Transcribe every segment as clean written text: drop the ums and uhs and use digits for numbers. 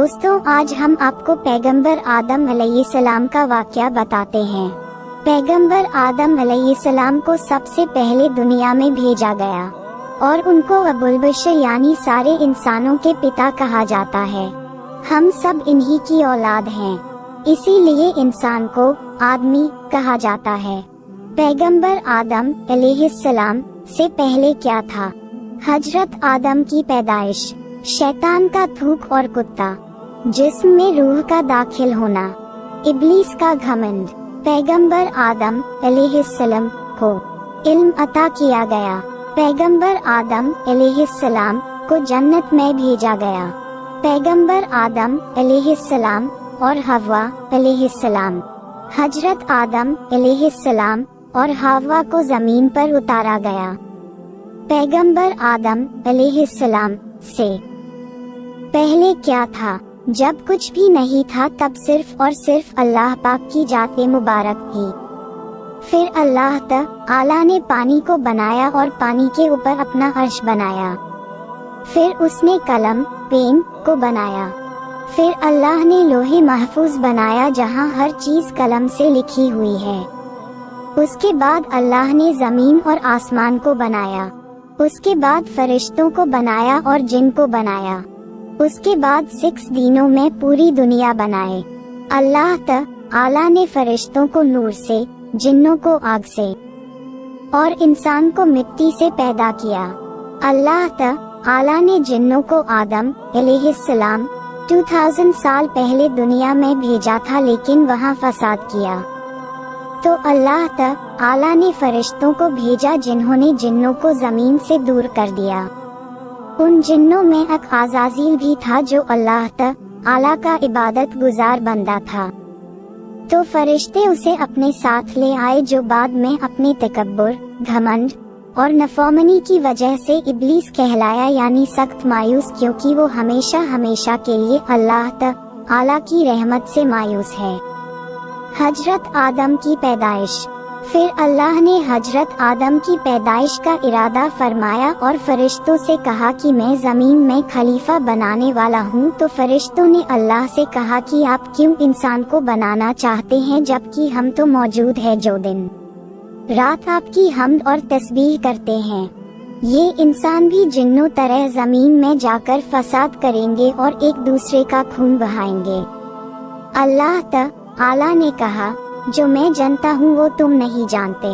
دوستوں، آج ہم آپ کو پیغمبر آدم علیہ السلام کا واقعہ بتاتے ہیں۔ پیغمبر آدم علیہ السلام کو سب سے پہلے دنیا میں بھیجا گیا اور ان کو ابو البشر یعنی سارے انسانوں کے پتا کہا جاتا ہے۔ ہم سب انہی کی اولاد ہیں، اسی لیے انسان کو آدمی کہا جاتا ہے۔ پیغمبر آدم علیہ السلام سے پہلے کیا تھا؟ حضرت آدم کی پیدائش، شیطان کا تھوک اور کتا، جسم میں روح کا داخل ہونا، ابلیس کا گھمنڈ۔ پیغمبر آدم علیہ السلام کو علم عطا کیا گیا۔ پیغمبر آدم علیہ السلام کو جنت میں بھیجا گیا۔ پیغمبر آدم علیہ السلام اور حوا علیہ السلام۔ حضرت آدم علیہ السلام اور حوا کو زمین پر اتارا گیا۔ پیغمبر آدم علیہ السلام سے پہلے کیا تھا؟ جب کچھ بھی نہیں تھا تب صرف اور صرف اللہ پاک کی ذات مبارک تھی۔ پھر اللہ تعالی نے پانی کو بنایا اور پانی کے اوپر اپنا عرش بنایا۔ پھر اس نے قلم پین کو بنایا۔ پھر اللہ نے لوح محفوظ بنایا جہاں ہر چیز قلم سے لکھی ہوئی ہے۔ اس کے بعد اللہ نے زمین اور آسمان کو بنایا۔ اس کے بعد فرشتوں کو بنایا اور جن کو بنایا۔ اس کے بعد 6 دنوں میں پوری دنیا بنائے۔ اللہ تعالی نے فرشتوں کو نور سے، جنوں کو آگ سے اور انسان کو مٹی سے پیدا کیا۔ اللہ تعالی نے جنوں کو آدم علیہ السلام 2000 سال پہلے دنیا میں بھیجا تھا، لیکن وہاں فساد کیا۔ تو اللہ تعالی نے فرشتوں کو بھیجا جنہوں نے جنوں کو زمین سے دور کر دیا۔ ان جنوں میں ایک عزازیل بھی تھا جو اللہ تعالی کا عبادت گزار بندہ تھا۔ تو فرشتے اسے اپنے ساتھ لے آئے، جو بعد میں اپنے تکبر، گھمنڈ اور نافرمانی کی وجہ سے ابلیس کہلایا، یعنی سخت مایوس، کیونکہ وہ ہمیشہ کے لیے اللہ تعالی کی رحمت سے مایوس ہے۔ حضرت آدم کی پیدائش۔ پھر اللہ نے حضرت آدم کی پیدائش کا ارادہ فرمایا اور فرشتوں سے کہا کہ میں زمین میں خلیفہ بنانے والا ہوں۔ تو فرشتوں نے اللہ سے کہا کہ آپ کیوں انسان کو بنانا چاہتے ہیں جبکہ ہم تو موجود ہیں جو دن رات آپ کی حمد اور تسبیح کرتے ہیں۔ یہ انسان بھی جنوں طرح زمین میں جا کر فساد کریں گے اور ایک دوسرے کا خون بہائیں گے۔ اللہ تعالی نے کہا، جو میں جانتا ہوں وہ تم نہیں جانتے،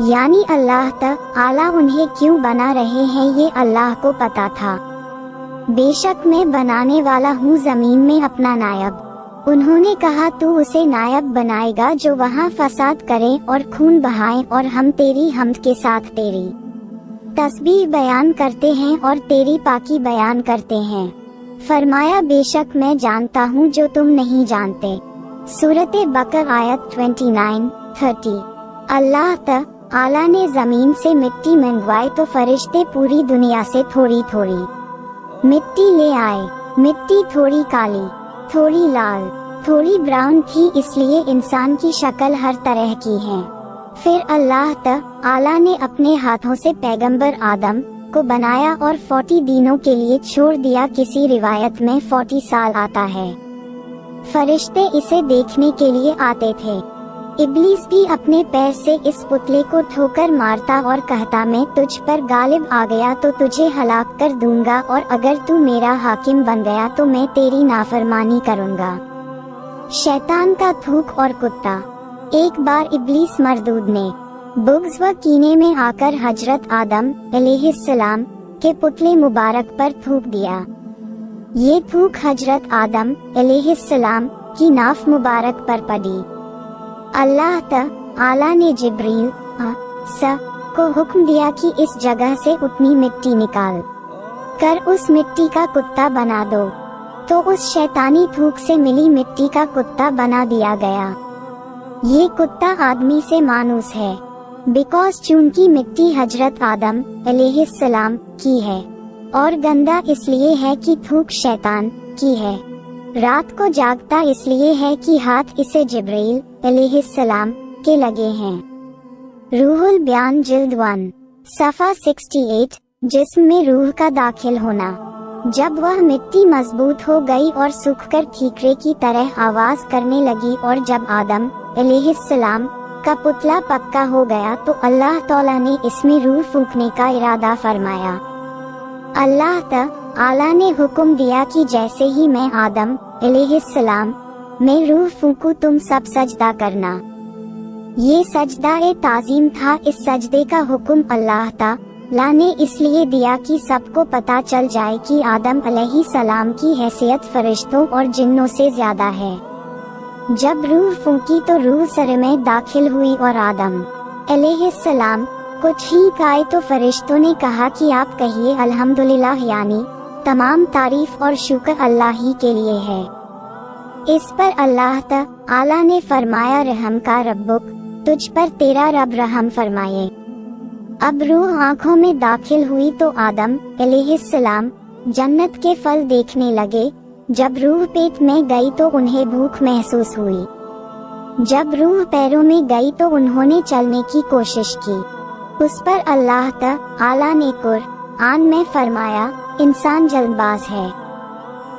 یعنی اللہ تعالی انہیں کیوں بنا رہے ہیں یہ اللہ کو پتا تھا۔ بے شک میں بنانے والا ہوں زمین میں اپنا نائب۔ انہوں نے کہا تو اسے نائب بنائے گا جو وہاں فساد کرے اور خون بہائے، اور ہم تیری حمد کے ساتھ تیری تسبیح بیان کرتے ہیں اور تیری پاکی بیان کرتے ہیں۔ فرمایا بے شک میں جانتا ہوں جو تم نہیں جانتے۔ سورۃ بقرہ آیت 29-30۔ اللہ تعالی نے زمین سے مٹی منگوائی تو فرشتے پوری دنیا سے تھوڑی تھوڑی مٹی لے آئے۔ مٹی تھوڑی کالی، تھوڑی لال، تھوڑی براؤن تھی، اس لیے انسان کی شکل ہر طرح کی ہے۔ پھر اللہ تعالی نے اپنے ہاتھوں سے پیغمبر آدم کو بنایا اور 40 دنوں کے لیے چھوڑ دیا۔ کسی روایت میں 40 سال آتا ہے۔ فرشتے اسے دیکھنے کے لیے آتے تھے۔ ابلیس بھی اپنے پیر سے اس پتلے کو ٹھوکر مارتا اور کہتا میں تجھ پر غالب آ گیا تو تجھے ہلاک کر دوں گا، اور اگر تو میرا حاکم بن گیا تو میں تیری نافرمانی کروں گا۔ شیطان کا تھوک اور کتا۔ ایک بار ابلیس مردود نے بغض و کینے میں آ کر حضرت آدم علیہ السلام کے پتلے مبارک پر تھوک دیا۔ یہ تھوک حضرت آدم علیہ السلام کی ناف مبارک پر پڑی۔ اللہ تعالی نے جبریل کو حکم دیا کہ اس جگہ سے اتنی مٹی نکال کر اس مٹی کا کتا بنا دو۔ تو اس شیطانی تھوک سے ملی مٹی کا کتا بنا دیا گیا۔ یہ کتا آدمی سے مانوس ہے، بیکاز چونکہ مٹی حضرت آدم علیہ السلام کی ہے، اور گندا اس لیے ہے کہ تھوک شیطان کی ہے۔ رات کو جاگتا اس لیے ہے کہ ہاتھ اسے جبرائیل علیہ السلام کے لگے ہیں۔ روح البیان جلد 1 صفحہ 68۔ جسم میں روح کا داخل ہونا۔ जब वह मिट्टी मजबूत हो गई और सूखकर ठीकरे की तरह आवाज करने लगी और जब आदम अलैहिस्सलाम का पुतला पक्का हो गया तो अल्लाह ताला ने इसमें रूह फूंकने का इरादा फरमाया। अल्लाह ताला ने हुक्म दिया कि जैसे ही मैं आदम अलैहिस्सलाम में रूह फूंकूं तुम सब सजदा करना। ये सजदा ताज़ीम था। इस सजदे का हुक्म अल्लाह ताला ने इसलिए दिया कि सबको पता चल जाए कि आदम अलैहिस्सलाम की हैसियत फरिश्तों और जिन्नों से ज्यादा है। जब रूह फूंकी तो रूह सर में दाखिल हुई और आदम अलैहिस्सलाम को छींक आए तो फरिश्तों ने कहा कि आप कहिए अल्हम्दुलिल्लाह, यानी तमाम तारीफ और शुक्र अल्लाह ही के लिए है। इस पर अल्लाह ताला ने फरमाया रहम का रब्बुक, तुझ पर तेरा रब रहम फरमाए। अब रूह आँखों में दाखिल हुई तो आदम अलैहिस्सलाम जन्नत के फल देखने लगे। जब रूह पेट में गई तो उन्हें भूख महसूस हुई। जब रूह पैरों में गई तो उन्होंने चलने की कोशिश की। उस पर अल्लाह ताला ने कुरान में फरमाया, इंसान जल्दबाज है।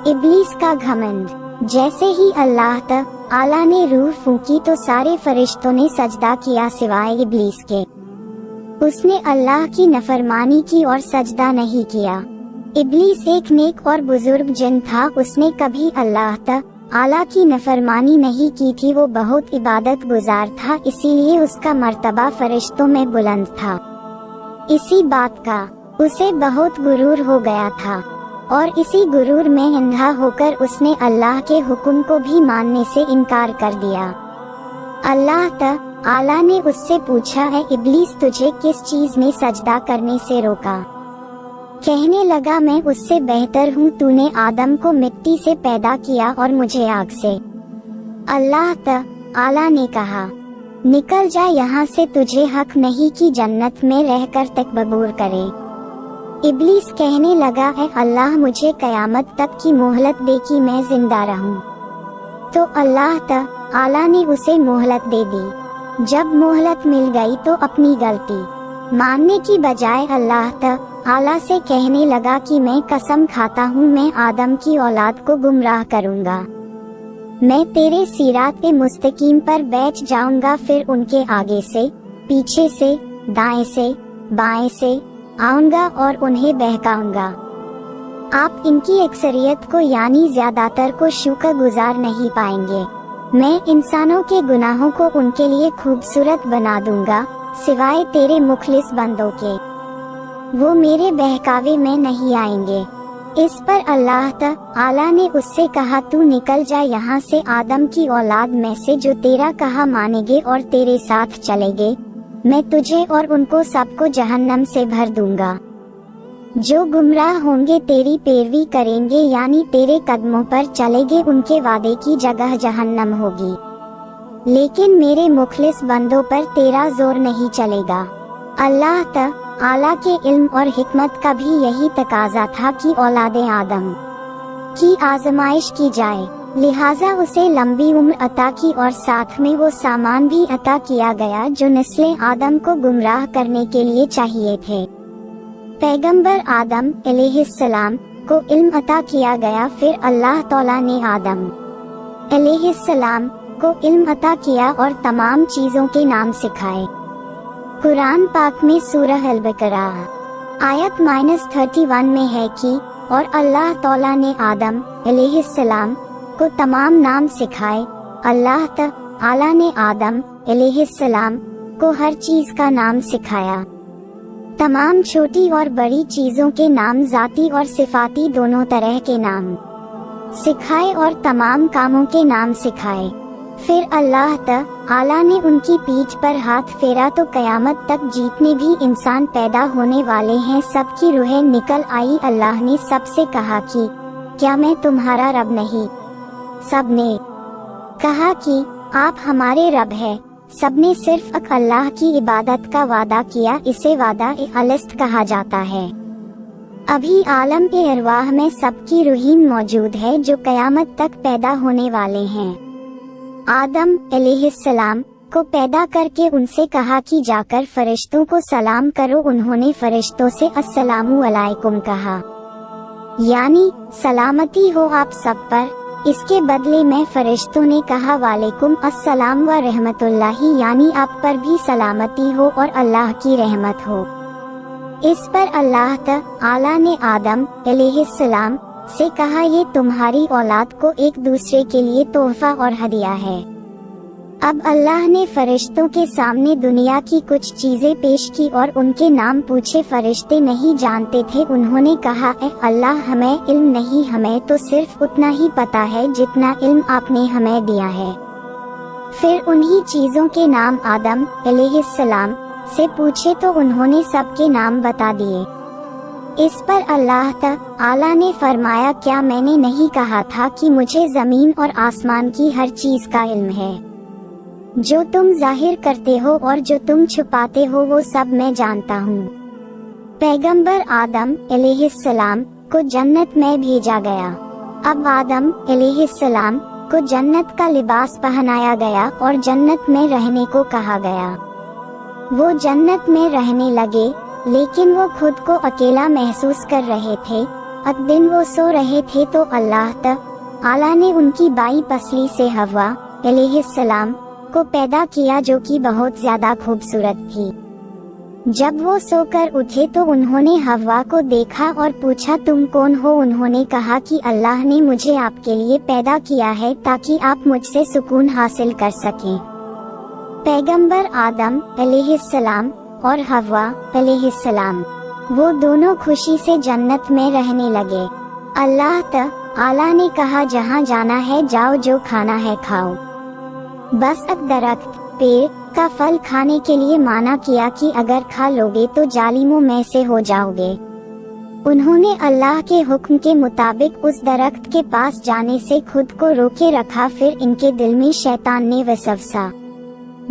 इब्लीस का घमंड। जैसे ही अल्लाह ताला ने रूह फूंकी तो सारे फरिश्तों ने सजदा किया सिवाय इब्लीस के। उसने अल्लाह की नफरमानी की और सजदा नहीं किया। इब्लीस एक नेक और बुजुर्ग जिन था, उसने कभी अल्लाह ताला की नफरमानी नहीं की थी। वो बहुत इबादत गुजार था, इसीलिए उसका मर्तबा फरिश्तों में बुलंद था। इसी बात का उसे बहुत गुरूर हो गया था और इसी गुरूर में अंधा होकर उसने अल्लाह के हुक्म को भी मानने से इनकार कर दिया। अल्लाह ताला ने उससे पूछा, है इब्लीस तुझे किस चीज ने सजदा करने से रोका? कहने लगा, मैं उससे बेहतर हूँ, तूने आदम को मिट्टी से पैदा किया और मुझे आग से। अल्लाह ताला ने कहा, निकल जा यहाँ से, तुझे हक नहीं कि जन्नत में रहकर तकब्बुर करे। इब्लीस कहने लगा, है अल्लाह मुझे कयामत तक की मोहलत दे कि मैं जिंदा रहूं। तो अल्लाह ताला ने उसे मोहलत दे दी। जब मोहलत मिल गई तो अपनी गलती मानने की बजाय अल्लाह ताला से कहने लगा कि मैं कसम खाता हूँ मैं आदम की औलाद को गुमराह करूँगा। मैं तेरे सिरात मुस्तकीम पर बैठ जाऊंगा, फिर उनके आगे से, पीछे से, दाएं से, बाएं से आऊंगा और उन्हें बहकाऊंगा। आप इनकी अक्सरियत को यानी ज्यादातर को शुक्र गुजार नहीं पाएंगे। मैं इंसानों के गुनाहों को उनके लिए खूबसूरत बना दूंगा, सिवाय तेरे मुखलिस बंदों के। वो मेरे बहकावे में नहीं आएंगे। इस पर अल्लाह ताला ने उससे कहा, तू निकल जा यहाँ से, आदम की औलाद में से जो तेरा कहा मानेंगे और तेरे साथ चलेंगे, मैं तुझे और उनको सबको जहन्नम से भर दूंगा। जो गुमराह होंगे तेरी पैरवी करेंगे यानी तेरे कदमों पर चलेंगे, उनके वादे की जगह जहन्नम होगी। लेकिन मेरे मुखलिस बंदों पर तेरा जोर नहीं चलेगा। अल्लाह ताला के इल्म और हिकमत का भी यही तकाजा था कि औलादे आदम की आजमाइश की जाए, लिहाजा उसे लंबी उम्र अता की और साथ में वो सामान भी अता किया गया जो नस्ले आदम को गुमराह करने के लिए चाहिए थे। पैगंबर आदम अलैहिस्सलाम को इल्म अता किया गया, फिर अल्लाह ताला ने आदम अलैहिस्सलाम को इल्म अता किया और तमाम चीजों के नाम सिखाए। कुरान पाक में सूरह अल-बकरा आयत -31 में है कि और अल्लाह ताला ने आदम अलैहिस्सलाम को तमाम नाम सिखाए। अल्लाह ताला ने आदम अलैहिस्सलाम को हर चीज का नाम सिखाया। तमाम छोटी और बड़ी चीजों के नाम, जाती और सिफाती दोनों तरह के नाम सिखाए और तमाम कामों के नाम सिखाए। फिर अल्लाह ताला ने उनकी पीठ पर हाथ फेरा तो कयामत तक जितने भी इंसान पैदा होने वाले हैं सबकी रूहें निकल आई। अल्लाह ने सबसे कहा कि क्या मैं तुम्हारा रब नहीं? सबने कहा कि आप हमारे रब हैं। सबने सिर्फ अल्लाह की इबादत का वादा किया। इसे वादा अलस्त कहा जाता है। अभी आलम के अरवाह में सबकी रूहीन मौजूद है जो कयामत तक पैदा होने वाले हैं। आदम अलैहिस्सलाम को पैदा करके उनसे कहा कि जाकर फरिश्तों को सलाम करो। उन्होंने फरिश्तों से अस्सलामु अलैकुम कहा। यानी सलामती हो आप सब पर। इसके बदले में फरिश्तों ने कहा वालेकुम अस्सलाम व रहमतुल्लाही, यानी आप पर भी सलामती हो और अल्लाह की रहमत हो। इस पर अल्लाह ताला ने आदम अलैहिस्सलाम से कहा ये तुम्हारी औलाद को एक दूसरे के लिए तोहफा और हदिया है। अब अल्लाह ने फरिश्तों के सामने दुनिया की कुछ चीजें पेश की और उनके नाम पूछे। फरिश्ते नहीं जानते थे। उन्होंने कहा ए अल्लाह, हमें इल्म नहीं, हमें तो सिर्फ उतना ही पता है जितना इल्म आपने हमें दिया है। फिर उन्हीं चीजों के नाम आदम अलैहिस्सलाम से पूछे तो उन्होंने सबके नाम बता दिए। इस पर अल्लाह ताला ने फरमाया क्या मैंने नहीं कहा था कि मुझे जमीन और आसमान की हर चीज का इल्म है। जो तुम जाहिर करते हो और जो तुम छुपाते हो वो सब मैं जानता हूँ। पैगंबर आदम अलैहिस्सलाम को जन्नत में भेजा गया। अब आदम अलैहिस्सलाम को जन्नत का लिबास पहनाया गया और जन्नत में रहने को कहा गया। वो जन्नत में रहने लगे, लेकिन वो खुद को अकेला महसूस कर रहे थे। एक दिन वो सो रहे थे तो अल्लाह ताला ने उनकी बाई पसली से हवा अलैहिस्सलाम को पैदा किया, जो कि बहुत ज्यादा खूबसूरत थी। जब वो सोकर उठे तो उन्होंने हवा को देखा और पूछा तुम कौन हो। उन्होंने कहा कि अल्लाह ने मुझे आपके लिए पैदा किया है ताकि आप मुझसे सुकून हासिल कर सकें। पैगंबर आदम अलैहिस्सलाम और हवा अलैहिस्सलाम वो दोनों खुशी से जन्नत में रहने लगे। अल्लाह ताला ने कहा जहाँ जाना है जाओ, जो खाना है खाओ, बस एक दरख्त पेड़ का फल खाने के लिए माना किया कि अगर खा लोगे तो जालिमों में से हो जाओगे। उन्होंने अल्लाह के हुक्म के मुताबिक उस दरख्त के पास जाने से खुद को रोके रखा। फिर इनके दिल में शैतान ने वसवसा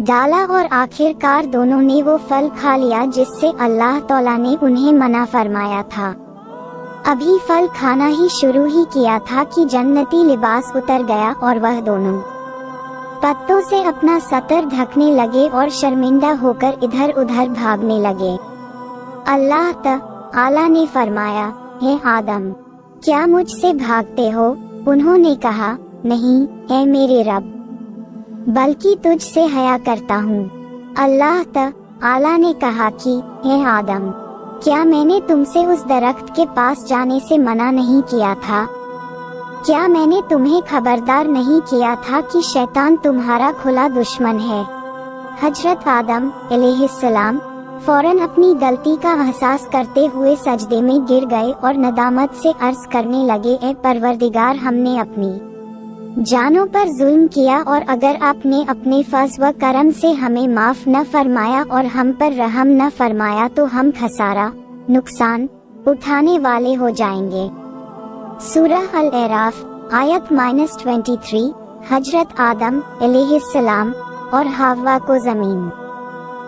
डाला और आखिरकार दोनों ने वो फल खा लिया जिससे अल्लाह ताला ने उन्हें मना फरमाया था। अभी फल खाना ही शुरू ही किया था कि जन्नती लिबास उतर गया और वह दोनों पत्तों से अपना सतर ढकने लगे और शर्मिंदा होकर इधर उधर भागने लगे। अल्लाह ताला ने फरमाया हे आदम, क्या मुझसे भागते हो? उन्होंने कहा नहीं ऐ मेरे रब, बल्कि तुझसे हया करता हूँ। अल्लाह ताला ने कहा कि हे आदम, क्या मैंने तुमसे उस दरख्त के पास जाने से मना नहीं किया था? क्या मैंने तुम्हें खबरदार नहीं किया था कि शैतान तुम्हारा खुला दुश्मन है? हजरत आदम अलैहिस्सलाम फौरन अपनी गलती का एहसास करते हुए सजदे में गिर गए और नदामत से अर्ज करने लगे ए परवरदिगार, हमने अपनी जानों पर जुल्म किया और अगर आपने अपने फज़्ल व करम से हमें माफ न फरमाया और हम पर रहम न फरमाया तो हम खसारा नुकसान उठाने वाले हो जाएंगे। सूरह अल-अराफ आयत -23। हजरत आदम अलैहिस्सलाम और हव्वा को जमीन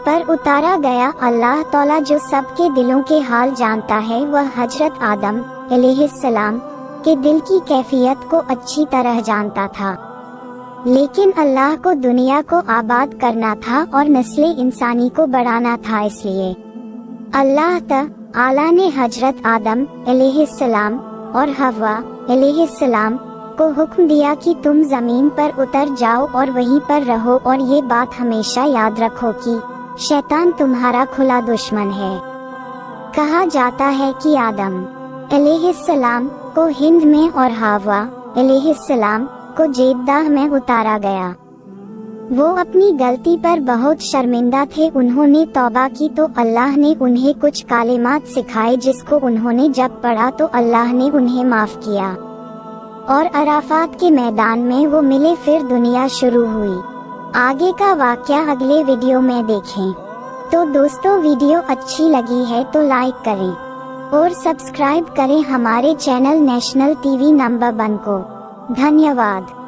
पर उतारा गया। अल्लाह ताला जो सबके दिलों के हाल जानता है, वह हजरत आदम अलैहिस्सलाम के दिल की कैफियत को अच्छी तरह जानता था। लेकिन अल्लाह को दुनिया को आबाद करना था और नस्ल इंसानी को बढ़ाना था, इसलिए अल्लाह ताला ने हजरत आदम अलैहिस्सलाम और हव्वा अलैहिस्सलाम को हुक्म दिया कि तुम जमीन पर उतर जाओ और वहीं पर रहो, और ये बात हमेशा याद रखो कि शैतान तुम्हारा खुला दुश्मन है। कहा जाता है कि आदम अलैहिस्सलाम को हिंद में और हव्वा अलैहिस्सलाम को जेद्दाह में उतारा गया। वो अपनी गलती पर बहुत शर्मिंदा थे। उन्होंने तौबा की तो अल्लाह ने उन्हें कुछ कालिमात सिखाए, जिसको उन्होंने जब पढ़ा तो अल्लाह ने उन्हें माफ किया और अराफात के मैदान में वो मिले। फिर दुनिया शुरू हुई। आगे का वाक़या अगले वीडियो में देखें। तो दोस्तों, वीडियो अच्छी लगी है तो लाइक करें और सब्सक्राइब करें हमारे चैनल नेशनल टीवी नंबर 1 को। धन्यवाद।